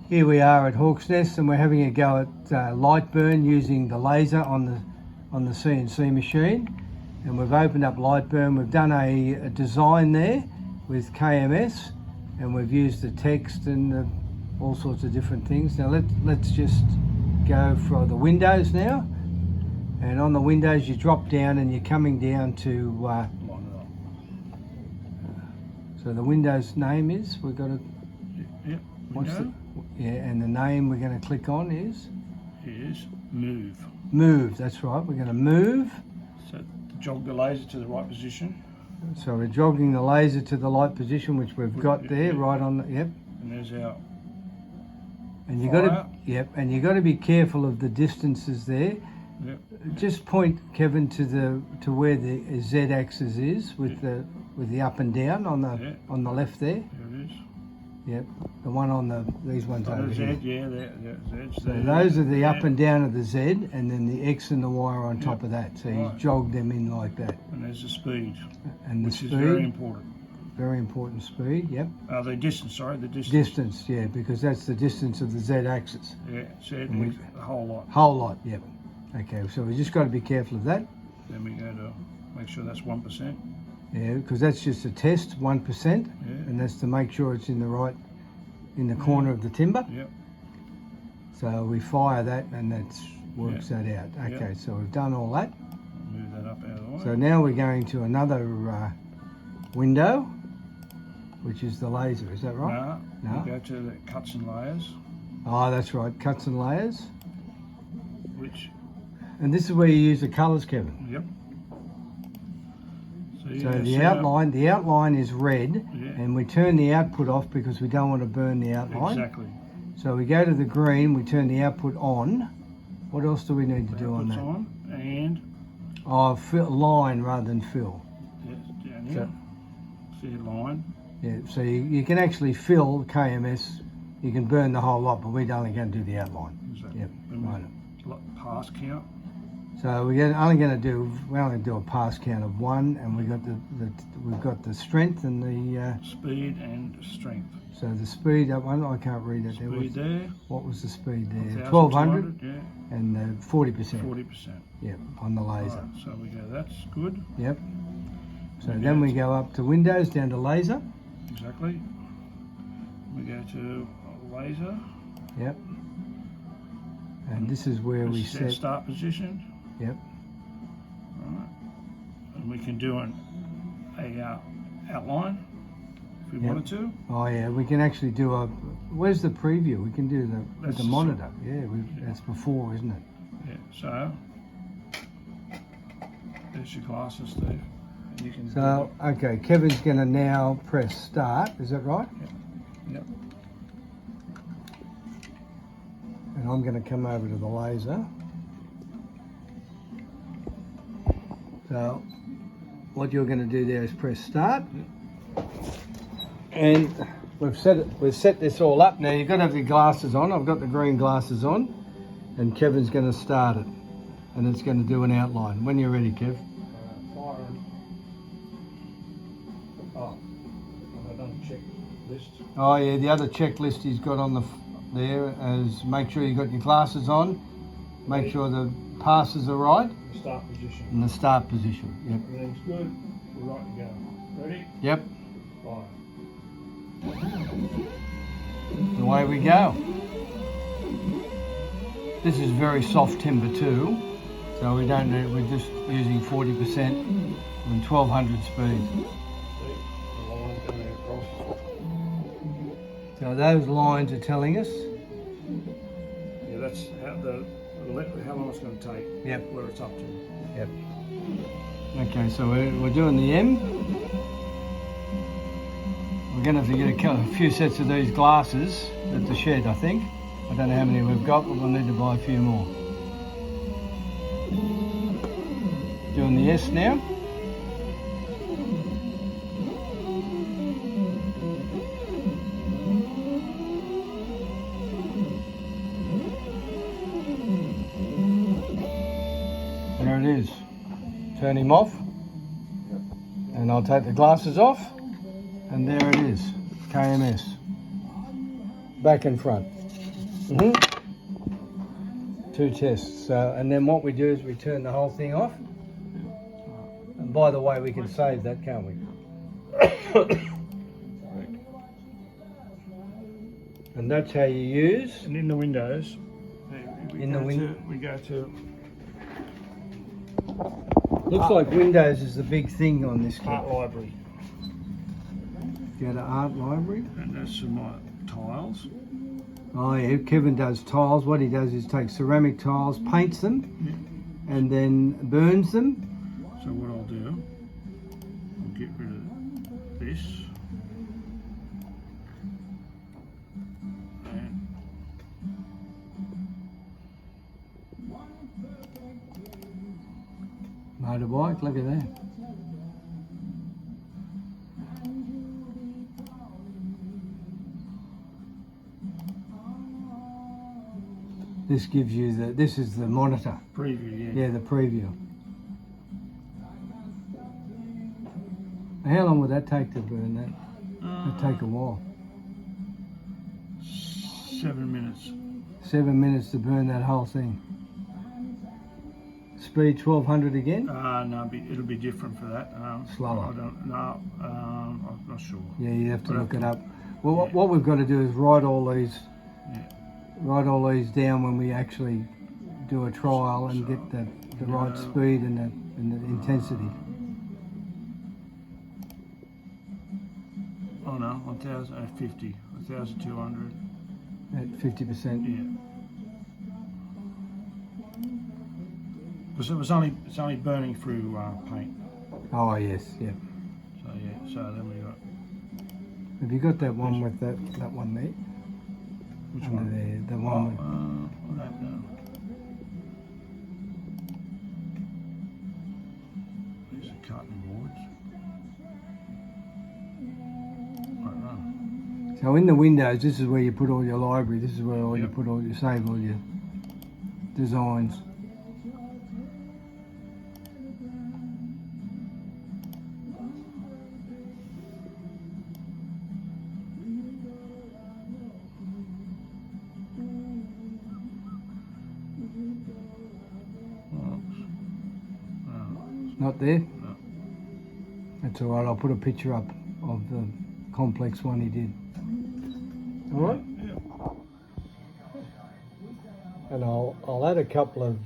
Here we are at Hawk's Nest, and we're having a go at light burn using the laser on the CNC machine. And we've opened up light burn. We've done a design there with KMS, and we've used the text and all sorts of different things. Now let's just go for the windows now. And on the windows, you drop down, and you're coming down to. So the Windows name is, we've got to. Yep. What's the? Yeah, and the name we're going to click on is move. Move. That's right. We're going to move. So jog the laser to the right position. So we're jogging the laser to the light position, which we've got there, right on the, yep. And there's our and you got to, yep, and you got to be careful of the distances there. Yep. Just point, Kevin, to where the Z-axis is with the up and down on the left there. There it is. Yep, the one on these ones over here. Z, yeah, the Z. So those are the up and down of the Z, and then the X and the Y are on top of that. So you jog them in like that. And there's the speed. And the which speed. Is very important. Very important speed, yep. The distance, sorry, the distance. Distance, yeah, because that's the distance of the Z-axis. Yeah, Z, the whole lot. Whole lot, yep. Okay, so we just got to be careful of that. Then we go to make sure that's 1%. Yeah, because that's just a test, 1%, and that's to make sure it's in the corner of the timber. Yep. So we fire that, and that works that out. Okay, so we've done all that. Move that up out of the way. So now we're going to another window, which is the laser. Is that right? No. We go to the cuts and layers. Oh, that's right, cuts and layers. And this is where you use the colours, Kevin. Yep. So the outline is red, and we turn the output off because we don't want to burn the outline. Exactly. So we go to the green, we turn the output on. What else do we need to do on that? On and line rather than fill. Yes, down here. See a line. Yeah, so you can actually fill KMS. You can burn the whole lot, but we're only going to do the outline. Exactly. Yep. Right. Pass count. So we're only going to do a pass count of 1, and we've got the strength and the speed and strength. So the speed, that one I can't read it. Speed there. What was the speed there? 1200. Yeah. And 40%. 40%. Yep, on the laser. Right, so we go. That's good. Yep. So then we go up to Windows, down to laser. Exactly. We go to laser. Yep. And this is where we set start position. Yep. Right. And we can do an outline if we wanted to. Oh yeah, we can actually do a. Where's the preview? We can do with the monitor. Yeah, that's before, isn't it? Yeah. So there's your glasses, Steve. You can. So okay, Kevin's going to now press start. Is that right? Yep. And I'm going to come over to the laser. So what you're going to do there is press start, and we've set this all up. Now you've got to have your glasses on. I've got the green glasses on, and Kevin's going to start it, and it's going to do an outline. When you're ready, Kev. Fire. I've done checklist. Oh yeah, the other checklist he's got on there is make sure you've got your glasses on, make sure the passes are right. The start position. In the start position, yep. Everything's good. We're right to go. Ready? Yep. Fire. Away we go. This is very soft timber too, so we don't need, we're just using 40% and 1200 speed. So those lines are telling us. Yeah, that's how long it's going to take. Yep. Where it's up to. Yep. Okay, so we're doing the M. We're going to have to get a few sets of these glasses at the shed, I think. I don't know how many we've got, but we'll need to buy a few more. Doing the S now. There it is. Turn him off. And I'll take the glasses off. And there it is. KMS. Back and front. 2 tests. So, and then what we do is we turn the whole thing off. And by the way, we can save that, can't we? And that's how you use. And in the windows, we go to. Looks like Windows is the big thing on this kit. Art library. Go to Art Library. And that's for my tiles. Oh yeah, Kevin does tiles. What he does is take ceramic tiles, paints them, and then burns them. So what I'll do, I'll get rid of this. And Motorbike, look at that. This gives you this is the monitor. preview, Yeah, the preview. How long would that take to burn that? It'd take a while. 7 minutes. 7 minutes to burn that whole thing. Speed 1200 again? No, it'll be different for that. Slower. I don't know. I'm not sure. Yeah, you have to But look it up. Well, what we've got to do is write all these down when we actually do a trial and get the right speed and the intensity. Oh no, 1,050, 1,200. At 50%. Yeah. Because it's only burning through paint. Oh yes, yeah. So yeah, so then we got. Have you got that one with that one there? Which Under one? there, the one with. I don't know. These are cutting boards. I don't know. So in the windows, this is where you put all your library. This is where you put all save all your designs. Not there? No. That's all right. I'll put a picture up of the complex one he did. All right? Yeah. And I'll add a couple of